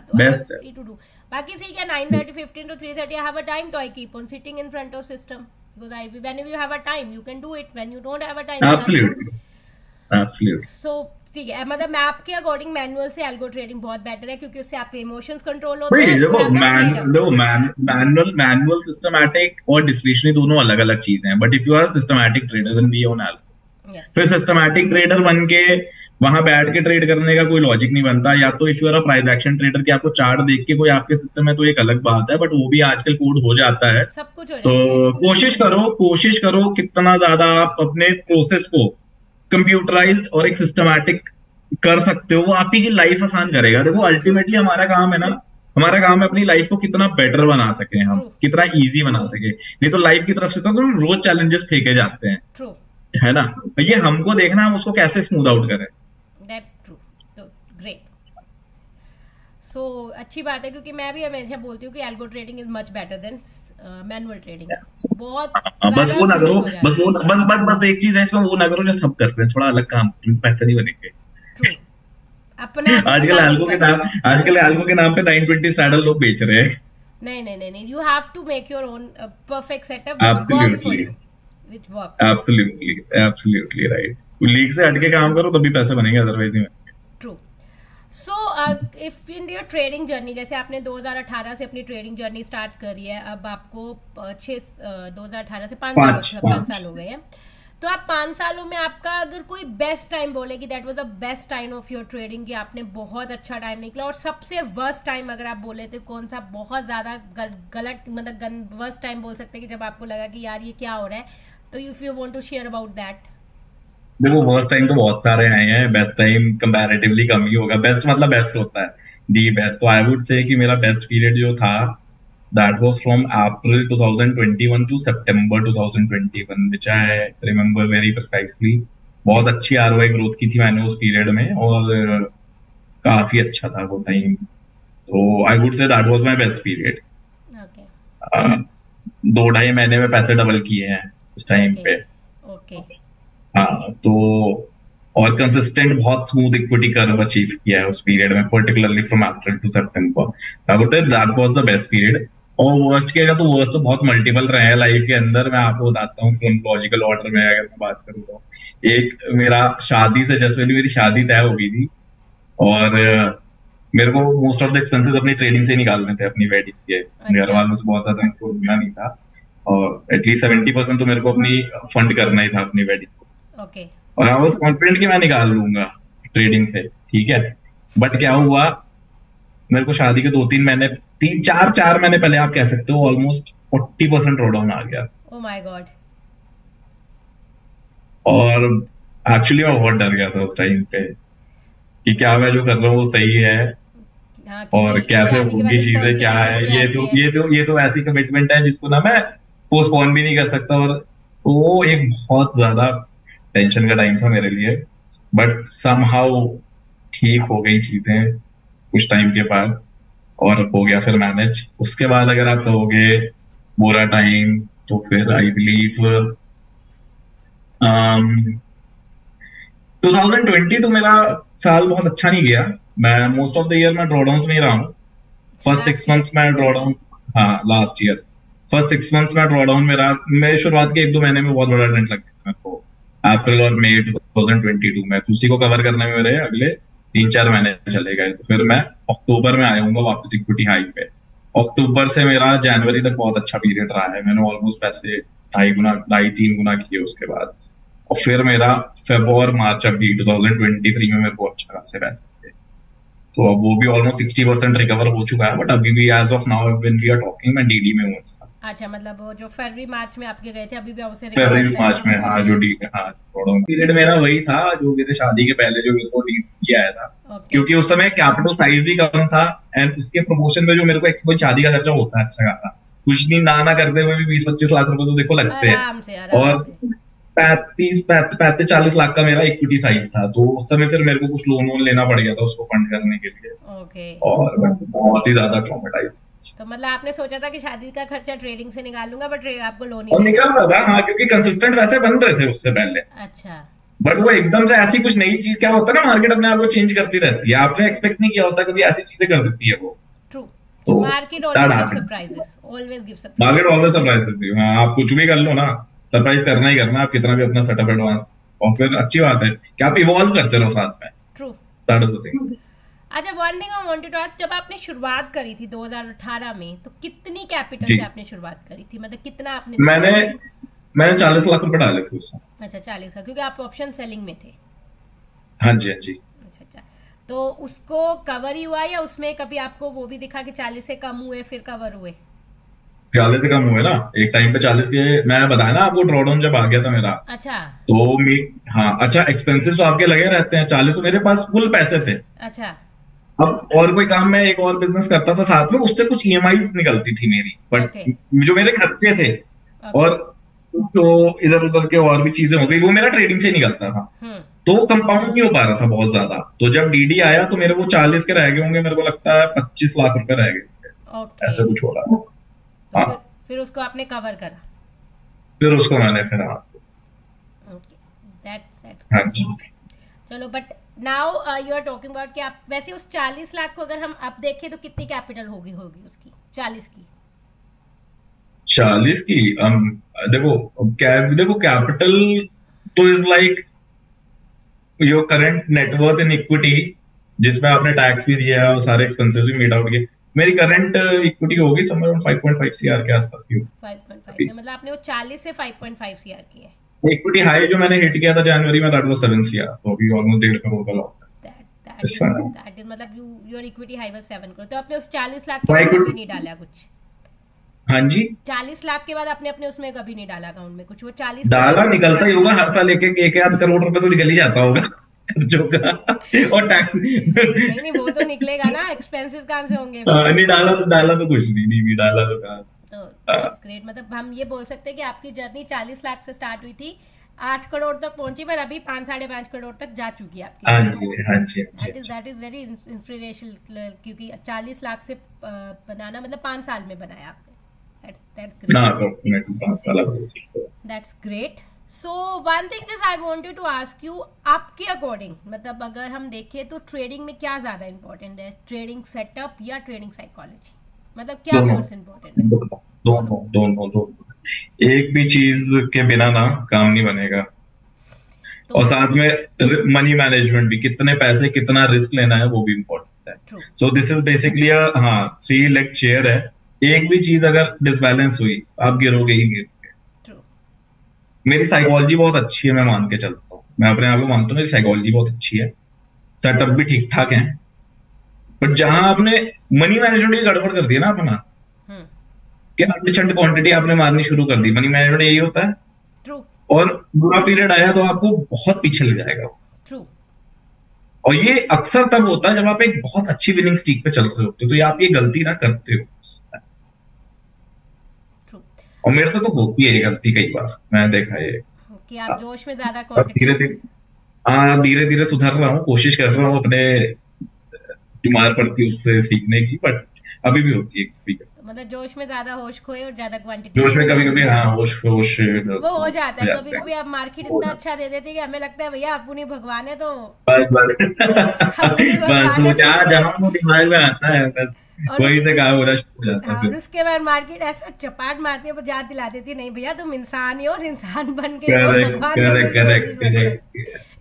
बाकी ठीक है, 9:30 15 to 3:30 I have a time, so I keep on sitting in front of system because whenever you have a time you can do it, when you don't have a time absolutely so ठीक है। मतलब map के according manual से algo trading बहुत better है, क्योंकि उससे आपके इमोशंस कंट्रोल होते हैं। देखो मैनुअल सिस्टमैटिक और डिस्क्रिशनरी दोनों अलग अलग चीजें हैं। But if you are systematic trader then we own algo. फिर सिस्टमैटिक ट्रेडर बन के वहां बैठ के ट्रेड करने का कोई लॉजिक नहीं बनता। या तो if you are a price action trader की आपको चार्ट देख के कोई आपके सिस्टम है तो एक अलग बात है, बट वो भी आजकल कोड हो जाता है, सब कुछ हो तो कोशिश करो कितना ज्यादा आप अपने प्रोसेस को कंप्यूटराइज्ड और एक सिस्टमैटिक कर सकते हो, वो आपकी की लाइफ आसान करेगा। देखो, अल्टीमेटली हमारा काम है ना, हमारा काम है अपनी लाइफ को कितना बेटर बना सके, हम कितना इजी बना सके। नहीं तो लाइफ की तरफ से तो रोज चैलेंजेस फेंके जाते हैं, है ना। ये हमको देखना हम उसको कैसे स्मूथ आउट करें। दैट्स ट्रू, तो ग्रेट। सो अच्छी बात है, क्योंकि मैं भी हमेशा बोलती हूँ कि algo trading is much better than manual trading. बहुत बस वो ना करो, बस एक चीज है इसमें, वो ना करो जो सब कर रहे हैं, थोड़ा अलग काम, पैसे नहीं बनेंगे। अपना आजकल एल्गो के नाम पे 920 सैडल लोग बेच रहे हैं। नहीं, you have to make your own perfect setup which work. Absolutely right. लीग से हटके काम करो तभी पैसे बनेंगे, अदरवाइज नहीं। True. So if in your trading journey, जैसे आपने 2018 से अपनी ट्रेडिंग जर्नी स्टार्ट करी है, अब आपको 2018 से 5 साल हो गए हैं, तो आप 5 सालों में आपका अगर कोई बेस्ट टाइम बोले कि that was the best time of your trading, कि आपने बहुत अच्छा टाइम निकला, और सबसे वर्स्ट टाइम अगर आप बोले तो कौन सा बहुत ज्यादा गलत, मतलब वर्स्ट टाइम बोल सकते हैं कि जब आपको लगा कि यार ये क्या हो रहा है, तो if you want to share about that. देखो, वर्स्ट टाइम तो बहुत सारे आए हैं, बेस्ट टाइम कंपैरेटिवली कम ही होगा। बेस्ट मतलब बेस्ट होता है, दी बेस्ट। तो आई वुड से कि मेरा बेस्ट पीरियड जो था That was from April 2021 to September 2021, which I remember very precisely. बहुत अच्छी ROI ग्रोथ की थी मैंने उस पीरियड में, और काफी अच्छा था वो टाइम। तो आई would say that was my best period. दो ढाई महीने में पैसे डबल किए हैं उस टाइम पे। हाँ, तो और कंसिस्टेंट बहुत स्मूथ इक्विटी कर्व अचीव किया है उस पीरियड में, particularly from April to September. I would say that was the best period. और वर्स्ट किया तो वर्स्ट तो बहुत मल्टीपल रहे हैं लाइफ के अंदर। मैं आपको बताता हूँ क्रोनोलॉजिकल ऑर्डर में अगर मैं बात करूँ तो, एक मेरा शादी से जस्ट मेरी शादी तय हो गई थी, और मेरे को मोस्ट ऑफ द एक्सपेंसेस अपनी ट्रेडिंग से निकालने थे अपनी वेडिंग के। घर वालों से बहुत ज्यादा इनको मिला नहीं था, और एटलीस्ट 70% तो मेरे को अपनी फंड करना ही था अपनी वेडिंग को। और आई वाज कॉन्फिडेंट कि मैं निकाल लूंगा ट्रेडिंग से, ठीक है। बट क्या हुआ, मेरे को शादी के 2-3 महीने, 4 महीने पहले आप कह सकते हो ऑलमोस्ट 40% ड्रॉडाउन आ गया। Oh my God. और एक्चुअली मैं बहुत डर गया था उस टाइम पे कि क्या मैं जो कर रहा हूँ वो सही है, और कैसे होगी चीजें, क्या है ये तो ऐसी कमिटमेंट है जिसको ना मैं पोस्टपोन भी नहीं कर सकता। और वो एक बहुत ज्यादा टेंशन का टाइम था मेरे लिए, बट समहाउ ठीक हो गई चीजें कुछ टाइम के बाद, और हो गया फिर मैनेज। उसके बाद अगर आप कहोगे बुरा टाइम, तो फिर आई बिलीव 2022 मेरा साल बहुत अच्छा नहीं गया। मैं मोस्ट ऑफ द ईयर मैं ड्रॉडाउन में ही रहा हूँ। फर्स्ट 6 मंथ्स में ड्रॉडाउन, हाँ लास्ट ईयर फर्स्ट 6 मंथ्स में ड्रॉडाउन मेरा, मैं शुरुआत के 1-2 महीने में बहुत बड़ा ट्रेंड लग गया मेरे को, अप्रैल और मई 2022 में। उसी को कवर करने में मेरे अगले 3-4 महीने चले गए। तो फिर मैं अक्टूबर में आया हूँ वापस इक्विटी हाई पे। अक्टूबर से मेरा जनवरी तक बहुत अच्छा पीरियड रहा है। मैंने ऑलमोस्ट पैसे 2.5-3 गुना किए उसके बाद। और फिर मेरा फेब्रुआरी और मार्च अभी 2023 में मेरे को अच्छा खासे पैसे थे, तो अब वो भी ऑलमोस्ट 60% रिकवर हो चुका है। बट अभी भी as of now when we are talking मैं डीडी में हूँ। अच्छा, मतलब वो जो फरवरी मार्च में आपके गए थे अभी भी उसे फरवरी मार्च में, हाँ जो डी, हाँ पीरियड मेरा वही था जो मेरे शादी के पहले जो मेरे को डी आया था। क्योंकि उस समय कैपिटल साइज भी कम था, एंड उसके प्रमोशन में जो मेरे को शादी का खर्चा होता है अच्छा खासा, कुछ नहीं ना करते हुए भी 20-25 लाख रुपए तो देखो लगते हैं। और 35-40 लाख का मेरा इक्विटी साइज था, तो उस समय फिर मेरे को कुछ लोन लेना पड़ गया था उसको फंड करने के लिए। और बहुत ही ज्यादा ट्रॉमेटाइज। तो मतलब आपने सोचा था कि शादी का खर्चा ट्रेडिंग से निकाल लूंगा, बट आपको लोन ही निकल रहा था। हाँ, क्योंकि कंसिस्टेंट वैसे बन रहे थे उससे पहले। अच्छा, बट वो एकदम से ऐसी कुछ नई चीज, क्या होता है ना मार्केट अपने आप को चेंज करती रहती है, आपने एक्सपेक्ट नहीं किया होता, कभी ऐसी चीजें कर देती है वो। ट्रू, तो market always gives surprises, always gives surprises, market always surprises. हाँ, आप कुछ भी कर लो ना, सरप्राइज करना ही करना, आप कितना भी अपना सेटअप एडवांस, और फिर अच्छी बात है कि आप इवॉल्व करते रहो साथ में। True, that is the thing. अच्छा, one thing I wanted to ask, जब आपने शुरुआत करी थी 2018 में, तो कितनी कैपिटल से आपने शुरुआत करी थी? मतलब कितना आपने? मैंने 40 लाख रुपए डाले थे उसमें। अच्छा, 40 लाख, क्योंकि आप ऑप्शन सेलिंग में थे। हाँ जी, हाँ जी। अच्छा, तो उसको कवर ही हुआ, या उसमें कभी आपको वो भी दिखा कि 40 से कम हुए फिर कवर हुए? 40 से कम हुए ना, एक टाइम पे 40 के, मैं बताया ना आपको ड्रॉडाउन जब आ गया था मेरा। अच्छा, तो हाँ, अच्छा एक्सपेंसेस तो आपके लगे रहते हैं। 40 तो मेरे पास फुल पैसे थे। अच्छा, अब और कोई काम, मैं एक और बिजनेस करता था साथ में, उससे कुछ ईएमआई निकलती थी मेरी, बट जो मेरे खर्चे थे और जो इधर उधर के और भी चीजें हो गई, वो मेरा ट्रेडिंग से निकलता था, तो कंपाउंड नहीं हो पा रहा था बहुत ज्यादा। तो जब डीडी आया तो मेरे वो 40 के रह गए होंगे, मेरे को लगता है 25 लाख रुपए रह गए, ऐसा कुछ हो रहा था। तो फिर उसको आपने कवर करा? फिर उसको मैंने फिर हाँ जी, चलो। But now you are talking about कि आप वैसे उस 40 लाख को अगर हम अब देखें तो कितनी कैपिटल होगी उसकी 40 की? 40 की देखो कैपिटल तो is like your current net worth in equity, जिसमें आपने टैक्स भी दिया है और सारे एक्सपेंसेस भी मेड आउट किए। मेरी करंट इक्विटी होगी समवेयर 5.5 सीआर के आसपास की। 5.5 मतलब आपने वो 40 से 5.5 सीआर की है। इक्विटी हाई जो मैंने हिट किया था जनवरी में, दैट वाज 7 सीआर, तो अभी ऑलमोस्ट 1.5 करोड़ का लॉस है। दैट इज मतलब your equity high was 7 crore. तो आपने उस 40 लाख के बाद कभी नहीं डाला कुछ? हाँ जी, 40 लाख के बाद आपने अपने उसमें कभी नहीं डाला अकाउंट में कुछ? वो 40 डाला, निकलता ही होगा हर साल, एक आध करोड़ रुपए तो निकल ही जाता होगा। जो का और टैक्स नहीं नहीं, वो तो निकलेगा ना, एक्सपेंसेस कहाँ से होंगे? नहीं डाला तो कुछ नहीं, नहीं डाला तो कहा। तो दैट्स ग्रेट। मतलब हम ये बोल सकते हैं कि आपकी जर्नी 40 लाख से स्टार्ट हुई थी, 8 करोड़ तक पहुंची, पर अभी 5-5.5 करोड़ तक जा चुकी है आपकी। हाँ जी, हाँ जी, दैट इज वेरी इंस्पिरेशनल, क्योंकि 40 लाख से बनाना मतलब 5 साल में बनाया आपने। That's great. So one thing just I want you to ask you, आपके अकॉर्डिंग मतलब अगर हम देखें तो ट्रेडिंग में क्या ज्यादा इंपॉर्टेंट है, ट्रेडिंग सेटअप या ट्रेडिंग साइकोलॉजी? मतलब क्या मोस्ट इम्पोर्टेंट है? दोनों दोनों दोनों। एक भी चीज के बिना ना काम नहीं बनेगा। तो और साथ में मनी मैनेजमेंट भी, कितने पैसे कितना रिस्क लेना है वो भी इम्पोर्टेंट है। सो दिस इज बेसिकली हाँ 3 लेग चेयर है। एक भी चीज अगर डिसबैलेंस हुई आप गिरोगे ही गिरोगे। मेरी साइकोलॉजी बहुत अच्छी है, मैं मान के चलता हूँ, मैं अपने आप को मानता हूँ मेरी साइकोलॉजी बहुत अच्छी है, सेटअप भी ठीक ठाक है। बट जहां आपने मनी मैनेजमेंट की गड़बड़ कर दी ना अपना, कि अनडिस्टेंट क्वांटिटी आपने मारनी शुरू कर दी, मनी मैनेजमेंट यही होता है। True. और बुरा पीरियड आया तो आपको बहुत पीछे ले जाएगा। True. और ये अक्सर तब होता है जब आप एक बहुत अच्छी विनिंग स्ट्रीक पे चल रहे होते हो, तो ये आप ये गलती ना करते हो। True. और मेरे से तो होती है ये गलती कई बार, मैं देखा है कि आप जोश में ज्यादा धीरे धीरे सुधर रहा हूँ, कोशिश कर रहा हूँ अपने बीमार पड़ती उससे सीखने की, बट अभी भी होती है। मतलब जोश में ज्यादा होश खोए और ज्यादा क्वांटिटी, जोश में कभी कभी हाँ होश वो हो जाता है। कभी कभी आप मार्केट इतना अच्छा दे देते कि हमें लगता है भैया आप उन्हीं भगवान है, तो बस जहाँ दिमाग में आता है बस वही से काम हो रहा है। और उसके बाद मार्केट ऐसा चपाट मारती है, याद दिला देती नहीं भैया तुम इंसान ही हो, और इंसान बन के भगवान।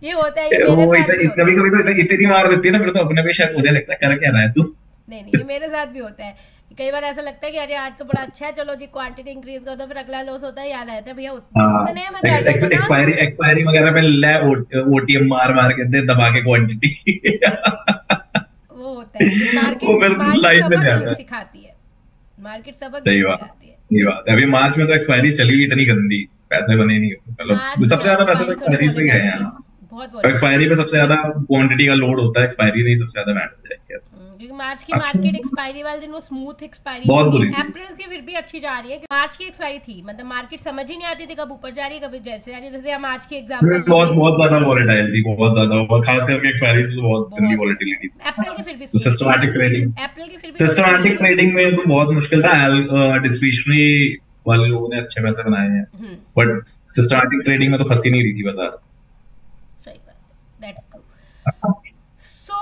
ये होता है, कभी कभी तो इतनी मार देती है ना, फिर तो अपने पे शक होने लगता है कर क्या रहा है तू। नहीं ये मेरे साथ भी होता है। कई बार ऐसा लगता है कि अरे आज तो बड़ा अच्छा है, चलो जी क्वांटिटी इंक्रीज कर दो, फिर अगला लॉस होता है, याद आता है भैया उतने एक्सपायरी वगैरह पे ले ओटीएम मार के दे दबा के क्वांटिटी। वो होता है मार्केट सिखाती है, मार्केट सबक सिखाती है। सही बात है। अभी मार्च में तो एक्सपायरी चली हुई इतनी गंदी, पैसे बने नहीं, मतलब सबसे ज्यादा पैसे तो एक्सपायरी पे गए हैं। एक्सपायरी पे सबसे ज्यादा क्वांटिटी का लोड होता है, एक्सपायरी नहीं सबसे ज्यादा मैटर जाएगी। क्योंकि मार्च की मार्केट एक्सपायरी वाले दिन वो स्मूथ एक्सपायरी, अप्रैल की फिर भी अच्छी जा रही है। मार्च की एक्सपायरी थी, मतलब मार्केट समझ ही नहीं आती थी कब ऊपर जा रही है कभी जैसे जा रही है। जैसे हम आज की एग्जांपल बहुत ज्यादा वोलेटाइल थी, बहुत ज्यादा, और खास करके एक्सपायरी तो बहुत गंदी वोलेटिलिटी थी। अप्रैल की फिर भी सिस्टमैटिक ट्रेडिंग, अप्रैल की फिर भी सिस्टमैटिक ट्रेडिंग में तो बहुत मुश्किल था। डिस्क्रिशनरी वाले लोगों ने अच्छे पैसे बनाए हैं, बट सिस्टमैटिक ट्रेडिंग में तो फंसी नहीं रही थी बाजार। सही बात, that's true. So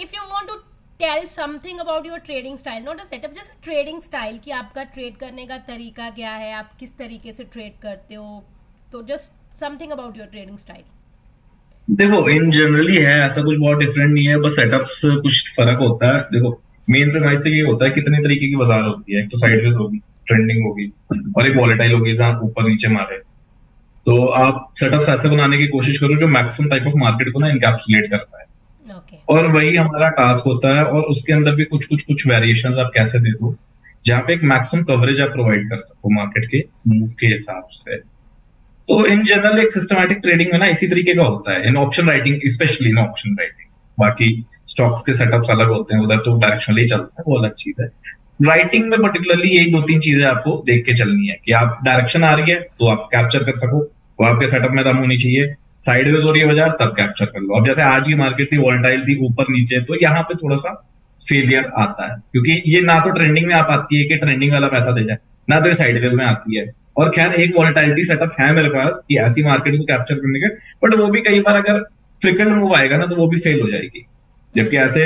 if you want to tell something about your trading style, not a setup, just trading style, कि आपका ट्रेड करने का तरीका क्या है, आप किस तरीके से ट्रेड करते हो, तो just something about your trading style. देखो इन जनरली है ऐसा कुछ बहुत डिफरेंट नहीं है, बस सेटअप्स कुछ फर्क होता है। देखो मेन प्रेमाइस तो ये होता है कितने तरीके की बाजार होती है, एक तो साइडवेज होगी, ट्रेंडिंग होगी, और एक वॉलेटाइल होगी जहां ऊपर नीचे मारे। तो आप सेटअप्स ऐसे बनाने की कोशिश करो जो मैक्सिमम टाइप ऑफ मार्केट को ना इनकैप्सुलेट कर पाए। और वही हमारा टास्क होता है, और उसके अंदर भी कुछ वेरिएशंस आप कैसे दे दो जहां पे एक मैक्सिमम कवरेज आप प्रोवाइड कर सको मार्केट के मूव के हिसाब से। तो इन जनरल एक सिस्टमैटिक ट्रेडिंग में ना इसी तरीके का होता है, in option writing, specially in option writing. बाकी स्टॉक्स के सेटअप्स अलग होते हैं, उधर तो डायरेक्शनली चलता है, वो अलग चीज है। राइटिंग में पर्टिकुलरली यही 2-3 चीजें आपको देख के चलनी है कि आप डायरेक्शन आ रही है तो आप कैप्चर कर सको, वो आपके सेटअप में दम होनी चाहिए। साइडवेज हो रही है बाजार तब कैप्चर कर लो। अब जैसे आज की मार्केट थी वॉलेटाइल थी ऊपर नीचे, तो यहाँ पे थोड़ा सा फेलियर आता है, क्योंकि ये ना तो ट्रेंडिंग में आ पाती है कि ट्रेंडिंग वाला पैसा दे जाए, ना तो ये साइडवेज में आती है। और खैर एक वॉलेटाइलिटी सेटअप है मेरे पास कि ऐसी मार्केट को कैप्चर करने के, बट वो भी कई बार अगर फ्रिक्वेंट मूव आएगा ना तो वो भी फेल हो जाएगी। जबकि ऐसे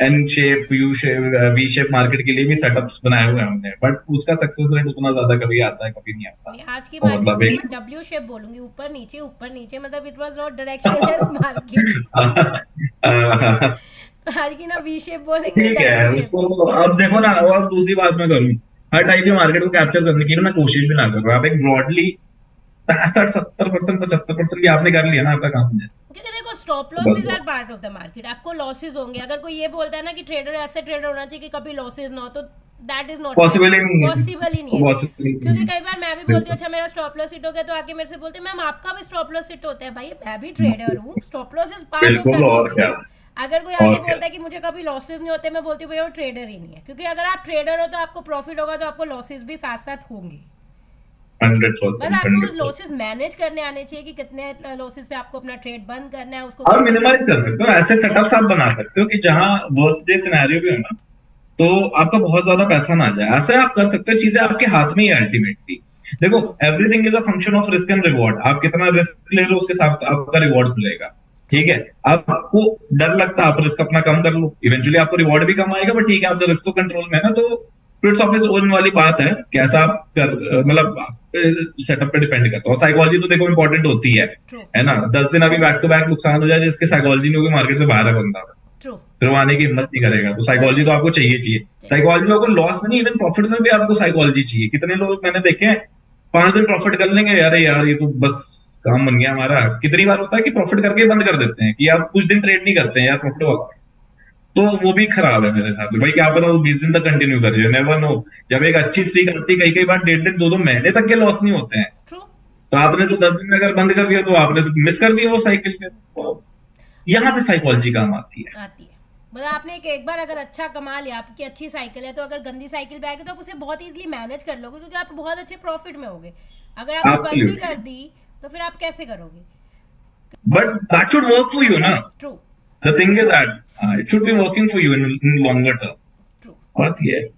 N shape, U shape, V shape market के लिए भी सेटअप्स बनाए हुए हैं हमने, बट उसका सक्सेस रेट उतना ज्यादा कभी आता है कभी नहीं आता। आज की मार्केट में डब्ल्यू शेप बोलूंगी, ऊपर नीचे, मतलब it was not directionless market. आज की ना वी शेप बोलेंगे, ठीक है उसको। अब देखो ना, और दूसरी बात मैं करूँ, हर टाइप की मार्केट को कैप्चर करने की मैं कोशिश भी ना करूँ। आप एक ब्रॉडली 65-70%, 75% भी आपने कर लिया ना, आपका काम है। क्योंकि देखो stop losses are part of the market, आपको लॉसेस होंगे। अगर कोई ये बोलता है ना कि ट्रेडर ऐसे ट्रेडर होना चाहिए कि कभी लॉसेस ना हो, तो दैट इज नॉट पॉसिबल ही नहीं है, पॉसिबल ही नहीं है। पॉसिबल ही क्योंकि नहीं कई बार मैं भी बोलती हूँ अच्छा मेरा स्टॉप लॉस हिट हो गया, तो आके मेरे से बोलते हैं मैम आपका भी स्टॉप लॉस हिट होता है। भाई मैं भी ट्रेडर हूँ, stop loss is part of the बिल्कुल, और क्या, ट्रेडिंग। अगर कोई और आगे क्या, बोलता है कि मुझे कभी लॉसेस नहीं होते, मैं बोलती हूँ भैया वो ट्रेडर ही नहीं है। क्योंकि अगर आप ट्रेडर हो तो आपको प्रॉफिट होगा, तो आपको लॉसेस भी साथ साथ होंगे। बस 100%, आपको 100%। लॉसेस मैनेज करने आने चाहिए कि कितने लॉसेस पे आपको अपना ट्रेड बंद करना है, उसको और कैसे मिनिमाइज कर सकते हो, ऐसे सेटअप्स आप बना सकते हो कि जहां वर्स्ट डे सिनेरियो भी हो ना, तो आपका बहुत ज्यादा पैसा ना जाए। ऐसे आप कर सकते हो, चीजें आपके हाथ में ही है अल्टीमेटली। देखो, everything is a function of risk and reward. आप कितना रिस्क ले लो उसके साथ आपका रिवॉर्ड मिलेगा, ठीक है। आपको डर लगता है, आप रिस्क अपना कम कर लो, इवेंचुअली आपको रिवॉर्ड भी कम आएगा, बट ठीक है, आपका रिस्क तो कंट्रोल में है ना। तो इट्स ऑफ इज ओन वाली बात है, कैसा आप कर, मतलब सेटअप पे डिपेंड करता है। और साइकोलॉजी तो देखो इंपॉर्टेंट होती है ना। 10 दिन अभी बैक टू बैक नुकसान हो जाए, जिसके साइकोलॉजी नहीं होगी, मार्केट से बाहर है बंदा, फिर वो आने की हिम्मत नहीं करेगा। तो साइकोलॉजी तो आपको चाहिए। साइकोलॉजी में आपको लॉस में नहीं, इवन प्रॉफिट में भी आपको साइकोलॉजी चाहिए। कितने लोग मैंने देखे हैं 5 दिन प्रॉफिट कर लेंगे, अरे यार ये तो बस काम बन गया हमारा। कितनी बार होता है कि प्रॉफिट करके बंद कर देते हैं कि आप कुछ दिन ट्रेड नहीं करते हैं यार, प्रॉफिट होगा। तो वो भी खराब है मेरे हिसाब से। भाई क्या पता वो 20 दिन तक कंटिन्यू कर रहे हो, नेवर नो। जब एक अच्छी स्ट्रीक आती है, कई बार 1.5 2 महीने तक के लॉस नहीं होते हैं। तो आपने तो 10 दिन में अगर बंद कर दिया, तो आपने तो मिस कर दिया वो साइकिल से। यहाँ पे साइकोलॉजी काम आती है। मतलब आपने एक बार अगर अच्छा कमा लिया, आपकी अच्छी साइकिल है, तो अगर गंदी साइकिल पे आएगी तो आप उसे बहुत इजीली मैनेज कर लोगे, क्योंकि आप बहुत अच्छे प्रॉफिट में होगे। अगर आपने बंदी कर दी तो फिर आप कैसे करोगे? But that should work for you ना। True. The thing is that it should be working for you in longer term. True. But yeah.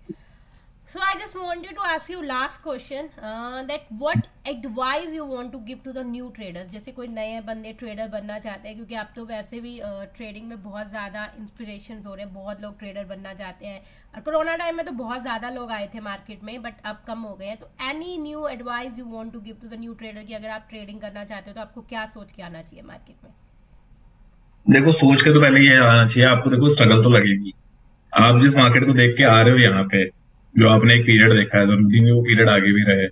So I just wanted to ask you last question, that what advice you want to give to the new traders? जैसे कोई नए बंदे trader बनना चाहते हैं, क्योंकि आप तो वैसे भी ट्रेडिंग में बहुत ज़्यादा इंस्पिरेशन हो रहे हैं, बहुत लोग ट्रेडर बनना चाहते हैं। और कोरोना टाइम में तो बहुत ज़्यादा लोग आए थे मार्केट में, बट अब कम हो गए हैं। तो any new advice you want to give to the new trader कि अगर आप ट्रेडिंग करना चाहते हो तो आपको क्या सोच के आना चाहिए मार्केट में? देखो, सोच के तो पहले ये आना चाहिए आपको। देखो, स्ट्रगल तो लगेगी। आप जिस मार्केट को देख के आ रहे हो यहाँ पे, जो आपने एक पीरियड देखा है, जरूरी नहीं वो पीरियड आगे भी रहे।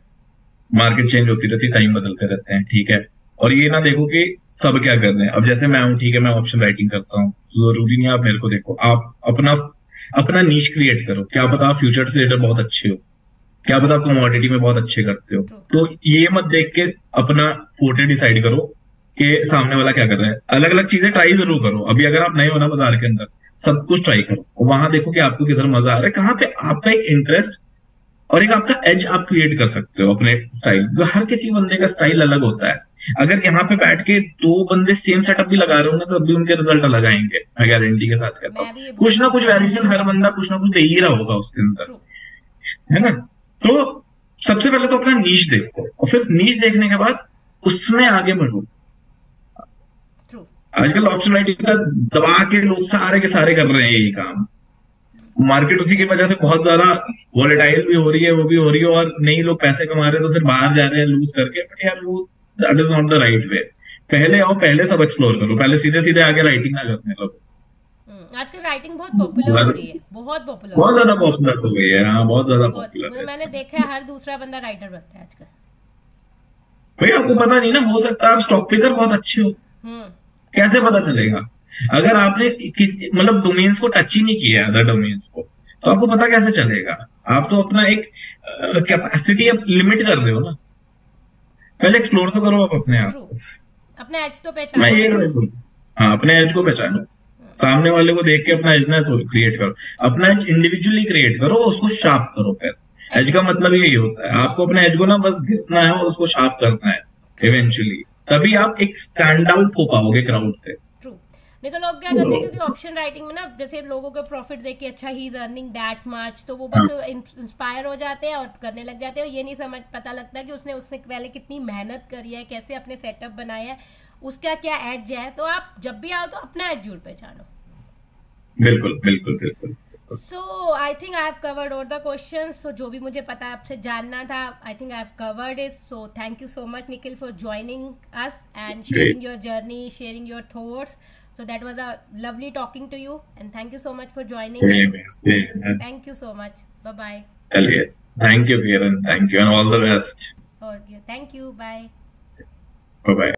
मार्केट चेंज होती रहती है, टाइम बदलते रहते हैं, ठीक है। और ये ना देखो कि सब क्या कर रहे हैं। अब जैसे मैं हूँ, ठीक है, मैं ऑप्शन राइटिंग करता हूँ, जरूरी नहीं आप मेरे को देखो। आप अपना नीश क्रिएट करो। क्या पता आप फ्यूचर ट्रेडर बहुत अच्छे हो, क्या पता आप कमोडिटी में बहुत अच्छे करते हो। तो ये मत देख के अपना फोर्टे डिसाइड करो कि सामने वाला क्या कर रहा है। अलग अलग चीजें ट्राई जरूर करो। अभी अगर आप नए हो ना बाजार के अंदर, सब कुछ ट्राई करो, वहां देखो कि आपको किधर मजा आ रहा है, कहाँ पे आपका एक इंटरेस्ट और एक आपका एज आप क्रिएट कर सकते हो अपने स्टाइल। हर किसी बंदे का स्टाइल अलग होता है। अगर यहाँ पे बैठ के 2 बंदे सेम सेटअप भी लगा रहे होंगे, तो भी उनके रिजल्ट अलग आएंगे, मैं गारंटी के साथ कहता हूँ। कुछ ना कुछ वेरिएशन हर बंदा कुछ ना कुछ दे ही रहा होगा उसके अंदर, है ना। तो सबसे पहले तो अपना नीश देखो, और फिर नीश देखने के बाद उसमें आगे बढ़ो। आजकल ऑप्शन राइटिंग का दबा के लोग सारे के सारे कर रहे हैं यही काम। मार्केट उसी की वजह से बहुत ज्यादा वॉलेटाइल भी हो रही है, वो भी हो रही है, और नई लोग पैसे कमा रहे हैं तो फिर बाहर जा रहे हैं लूज करके। बट यार वो that is not the right way. पहले आओ, पहले सब एक्सप्लोर करो, पहले सीधे सीधे आगे राइटिंग ना करने लगो। आजकल राइटिंग बहुत पॉपुलर हो रही है, बहुत पॉपुलर, बहुत ज्यादा पॉपुलर हो गई है। हाँ, बहुत ज्यादा पॉपुलर है। मैंने देखा है हर दूसरा बंदा राइटर बनता है आजकल। भाई आपको पता नहीं ना, हो सकता है आप स्टॉक पिकर बहुत अच्छे हो, कैसे पता चलेगा? अगर आपने मतलब डोमेन्स को टच ही नहीं किया, अदर डोमेन्स को, तो आपको पता कैसे चलेगा? आप तो अपना एक कैपेसिटी आप लिमिट कर रहे हो ना। पहले एक्सप्लोर तो करो आप अपने आप को, अपने एज तो पहचानो। मैं ये हाँ, अपने एज को पहचानो, सामने वाले को देख के अपना एजनेस क्रिएट करो, अपना एज इंडिविजुअली क्रिएट करो, उसको शार्प करो। फिर एज का मतलब यही होता है, आपको अपने एज को ना बस घिसना है और उसको शार्प करना है इवेंचुअली, तभी आप एक स्टैंड आउट हो पाओगे क्राउड से। नहीं तो लोग क्या करते हैं, क्योंकि ऑप्शन राइटिंग में ना जैसे लोगों को प्रॉफिट देख के अच्छा he is earning that much, तो वो बस इंस्पायर हो जाते हैं और करने लग जाते हैं। ये नहीं पता लगता कि उसने पहले कितनी मेहनत करी है, कैसे अपने सेटअप बनाया है, उसका क्या एज है। तो आप जब भी आओ तो अपना एज जरूर पहचानो। बिल्कुल बिल्कुल बिल्कुल। So I think I have covered all the questions. So जो भी मुझे पता आपसे जानना था, I think I have covered it. So thank you so much, Nikhil, for joining us and sharing your journey, sharing your thoughts. So that was a lovely talking to you, and thank you so much for joining. Same. Thank you so much. Bye bye. चलिए, thank you, Kiran. Thank you, and all the best. Okay, thank you. Bye. Bye bye.